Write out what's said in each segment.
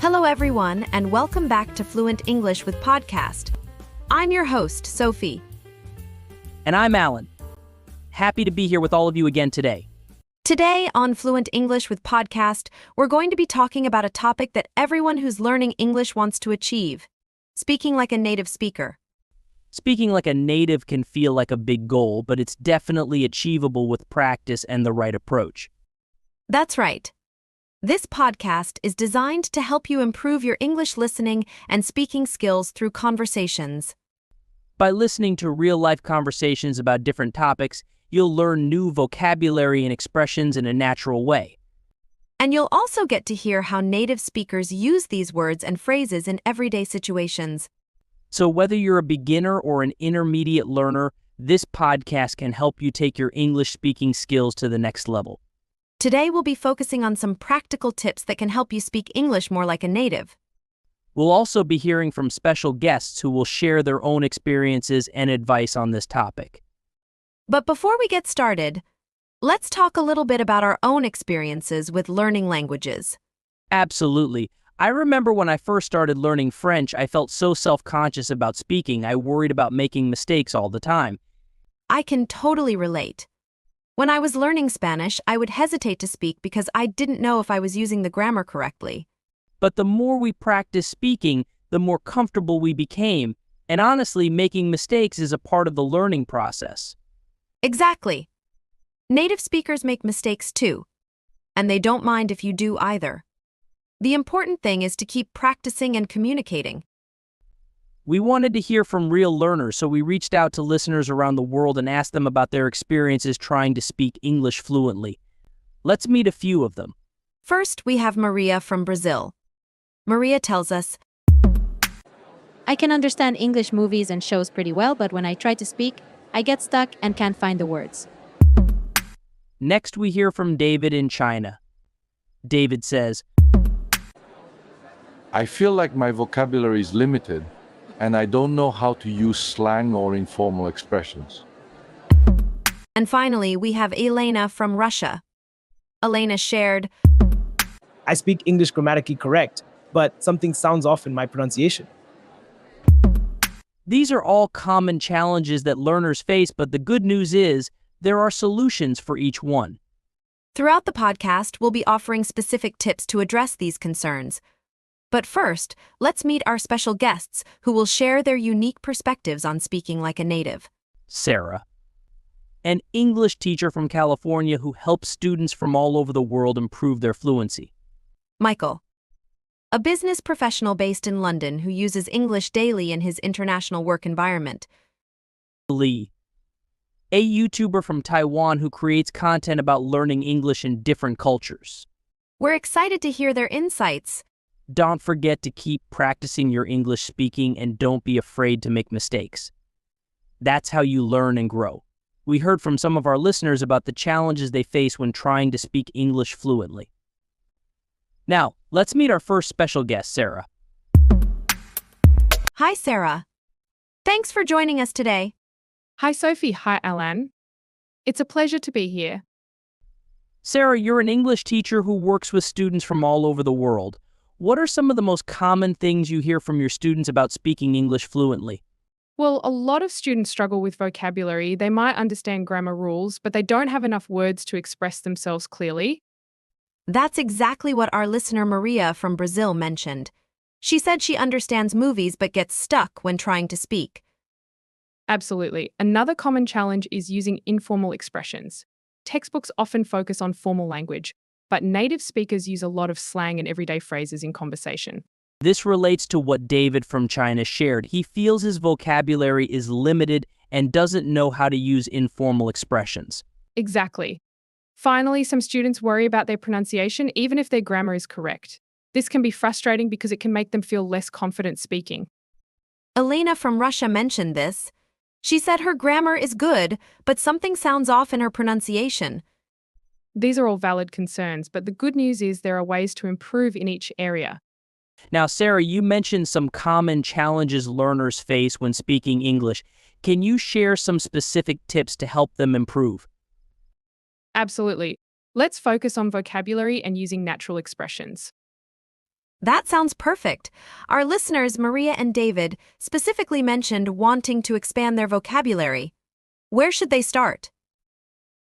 Hello, everyone, and welcome back to Fluent English with Podcast. I'm your host, Sophie. And I'm Alan. Happy to be here with all of you again today. Today on Fluent English with Podcast, we're going to be talking about a topic that everyone who's learning English wants to achieve: speaking like a native speaker. Speaking like a native can feel like a big goal, but it's definitely achievable with practice and the right approach. That's right. This podcast is designed to help you improve your English listening and speaking skills through conversations. By listening to real-life conversations about different topics, you'll learn new vocabulary and expressions in a natural way. And you'll also get to hear how native speakers use these words and phrases in everyday situations. So whether you're a beginner or an intermediate learner, this podcast can help you take your English speaking skills to the next level. Today we'll be focusing on some practical tips that can help you speak English more like a native. We'll also be hearing from special guests who will share their own experiences and advice on this topic. But before we get started, let's talk a little bit about our own experiences with learning languages. Absolutely. I remember when I first started learning French, I felt so self-conscious about speaking, I worried about making mistakes all the time. I can totally relate. When I was learning Spanish, I would hesitate to speak because I didn't know if I was using the grammar correctly. But the more we practiced speaking, the more comfortable we became. And honestly, making mistakes is a part of the learning process. Exactly. Native speakers make mistakes too, and they don't mind if you do either. The important thing is to keep practicing and communicating. We wanted to hear from real learners, so we reached out to listeners around the world and asked them about their experiences trying to speak English fluently. Let's meet a few of them. First, we have Maria from Brazil. Maria tells us, I can understand English movies and shows pretty well, but when I try to speak, I get stuck and can't find the words. Next, we hear from David in China. David says, I feel like my vocabulary is limited, and I don't know how to use slang or informal expressions. And finally, we have Elena from Russia. Elena shared, I speak English grammatically correct, but something sounds off in my pronunciation. These are all common challenges that learners face, but the good news is there are solutions for each one. Throughout the podcast, we'll be offering specific tips to address these concerns. But first, let's meet our special guests who will share their unique perspectives on speaking like a native. Sarah, an English teacher from California who helps students from all over the world improve their fluency. Michael, a business professional based in London who uses English daily in his international work environment. Lee, a YouTuber from Taiwan who creates content about learning English in different cultures. We're excited to hear their insights. Don't forget to keep practicing your English speaking and don't be afraid to make mistakes. That's how you learn and grow. We heard from some of our listeners about the challenges they face when trying to speak English fluently. Now, let's meet our first special guest, Sarah. Hi, Sarah. Thanks for joining us today. Hi, Sophie. Hi, Alan. It's a pleasure to be here. Sarah, you're an English teacher who works with students from all over the world. What are some of the most common things you hear from your students about speaking English fluently? Well, a lot of students struggle with vocabulary. They might understand grammar rules, but they don't have enough words to express themselves clearly. That's exactly what our listener Maria from Brazil mentioned. She said she understands movies but gets stuck when trying to speak. Absolutely. Another common challenge is using informal expressions. Textbooks often focus on formal language, but native speakers use a lot of slang and everyday phrases in conversation. This relates to what David from China shared. He feels his vocabulary is limited and doesn't know how to use informal expressions. Exactly. Finally, some students worry about their pronunciation even if their grammar is correct. This can be frustrating because it can make them feel less confident speaking. Elena from Russia mentioned this. She said her grammar is good, but something sounds off in her pronunciation. These are all valid concerns, but the good news is there are ways to improve in each area. Now, Sarah, you mentioned some common challenges learners face when speaking English. Can you share some specific tips to help them improve? Absolutely. Let's focus on vocabulary and using natural expressions. That sounds perfect. Our listeners, Maria and David, specifically mentioned wanting to expand their vocabulary. Where should they start?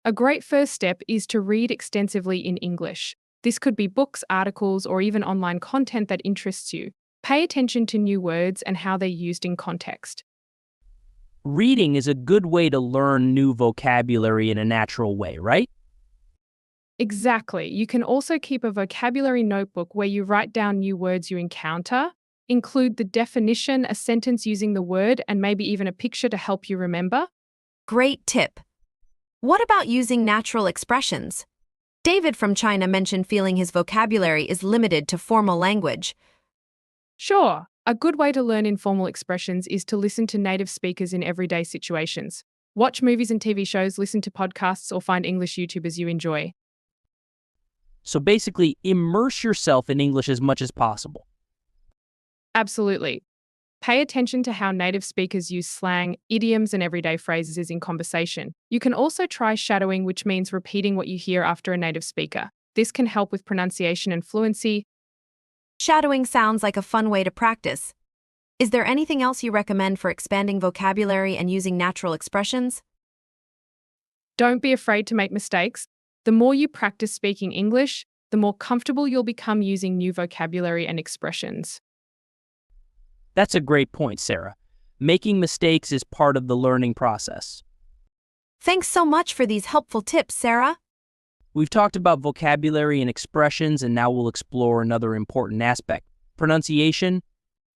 A great first step is to read extensively in English. This could be books, articles, or even online content that interests you. Pay attention to new words and how they're used in context. Reading is a good way to learn new vocabulary in a natural way, right? Exactly. You can also keep a vocabulary notebook where you write down new words you encounter, include the definition, a sentence using the word, and maybe even a picture to help you remember. Great tip. What about using natural expressions? David from China mentioned feeling his vocabulary is limited to formal language. Sure, a good way to learn informal expressions is to listen to native speakers in everyday situations. Watch movies and TV shows, listen to podcasts, or find English YouTubers you enjoy. So basically, immerse yourself in English as much as possible. Absolutely. Pay attention to how native speakers use slang, idioms, and everyday phrases in conversation. You can also try shadowing, which means repeating what you hear after a native speaker. This can help with pronunciation and fluency. Shadowing sounds like a fun way to practice. Is there anything else you recommend for expanding vocabulary and using natural expressions? Don't be afraid to make mistakes. The more you practice speaking English, the more comfortable you'll become using new vocabulary and expressions. That's a great point, Sarah. Making mistakes is part of the learning process. Thanks so much for these helpful tips, Sarah. We've talked about vocabulary and expressions, and now we'll explore another important aspect: pronunciation.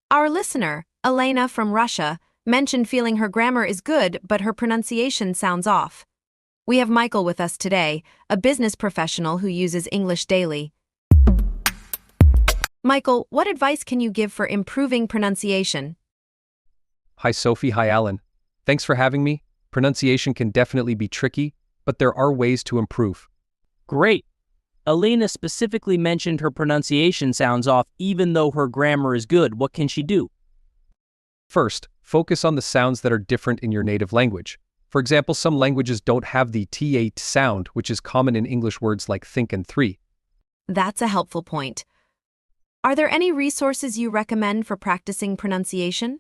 Our listener, Elena from Russia, mentioned feeling her grammar is good, but her pronunciation sounds off. We have Michael with us today, a business professional who uses English daily. Michael, what advice can you give for improving pronunciation? Hi, Sophie. Hi, Alan. Thanks for having me. Pronunciation can definitely be tricky, but there are ways to improve. Great. Elena specifically mentioned her pronunciation sounds off even though her grammar is good. What can she do? First, focus on the sounds that are different in your native language. For example, some languages don't have the th sound, which is common in English words like think and three. That's a helpful point. Are there any resources you recommend for practicing pronunciation?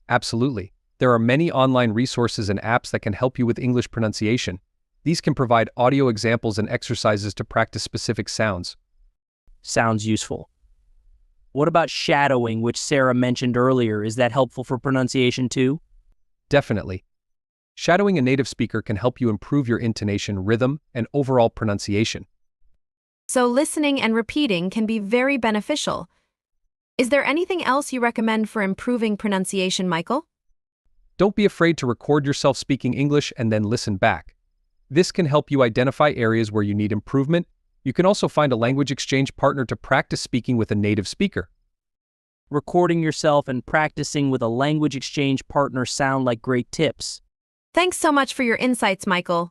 Absolutely. There are many online resources and apps that can help you with English pronunciation. These can provide audio examples and exercises to practice specific sounds. Sounds useful. What about shadowing, which Sarah mentioned earlier? Is that helpful for pronunciation too? Definitely. Shadowing a native speaker can help you improve your intonation, rhythm, and overall pronunciation. So listening and repeating can be very beneficial. Is there anything else you recommend for improving pronunciation, Michael? Don't be afraid to record yourself speaking English and then listen back. This can help you identify areas where you need improvement. You can also find a language exchange partner to practice speaking with a native speaker. Recording yourself and practicing with a language exchange partner sound like great tips. Thanks so much for your insights, Michael.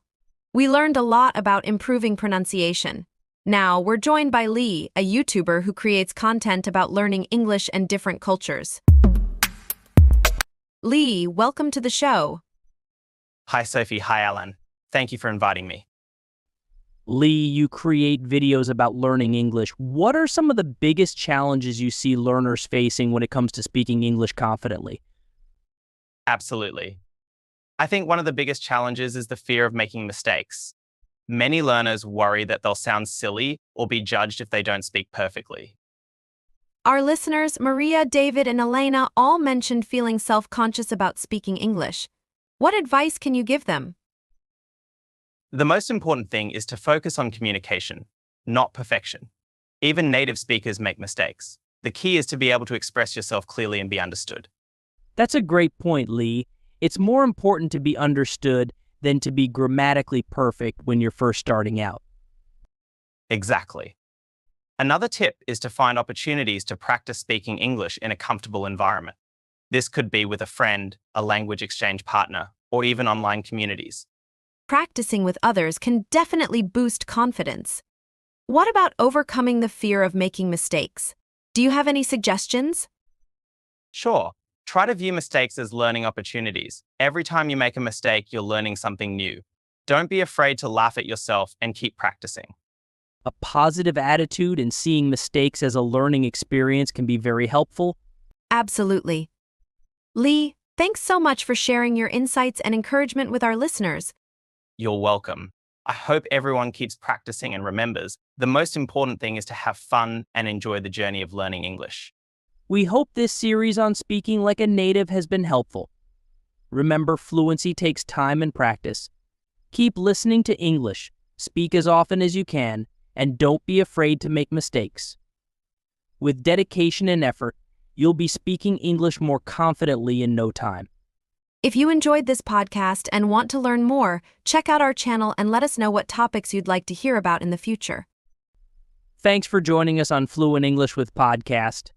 We learned a lot about improving pronunciation. Now, we're joined by Lee, a YouTuber who creates content about learning English and different cultures. Lee, welcome to the show. Hi, Sophie. Hi, Alan. Thank you for inviting me. Lee, you create videos about learning English. What are some of the biggest challenges you see learners facing when it comes to speaking English confidently? Absolutely. I think one of the biggest challenges is the fear of making mistakes. Many learners worry that they'll sound silly or be judged if they don't speak perfectly. Our listeners, Maria, David, and Elena, all mentioned feeling self-conscious about speaking English. What advice can you give them? The most important thing is to focus on communication, not perfection. Even native speakers make mistakes. The key is to be able to express yourself clearly and be understood. That's a great point, Lee. It's more important to be understood than to be grammatically perfect when you're first starting out. Exactly. Another tip is to find opportunities to practice speaking English in a comfortable environment. This could be with a friend, a language exchange partner, or even online communities. Practicing with others can definitely boost confidence. What about overcoming the fear of making mistakes? Do you have any suggestions? Sure, try to view mistakes as learning opportunities. Every time you make a mistake, you're learning something new. Don't be afraid to laugh at yourself and keep practicing. A positive attitude and seeing mistakes as a learning experience can be very helpful. Absolutely. Lee, thanks so much for sharing your insights and encouragement with our listeners. You're welcome. I hope everyone keeps practicing and remembers the most important thing is to have fun and enjoy the journey of learning English. We hope this series on speaking like a native has been helpful. Remember, fluency takes time and practice. Keep listening to English, speak as often as you can, and don't be afraid to make mistakes. With dedication and effort, you'll be speaking English more confidently in no time. If you enjoyed this podcast and want to learn more, check out our channel and let us know what topics you'd like to hear about in the future. Thanks for joining us on Fluent English with Podcast.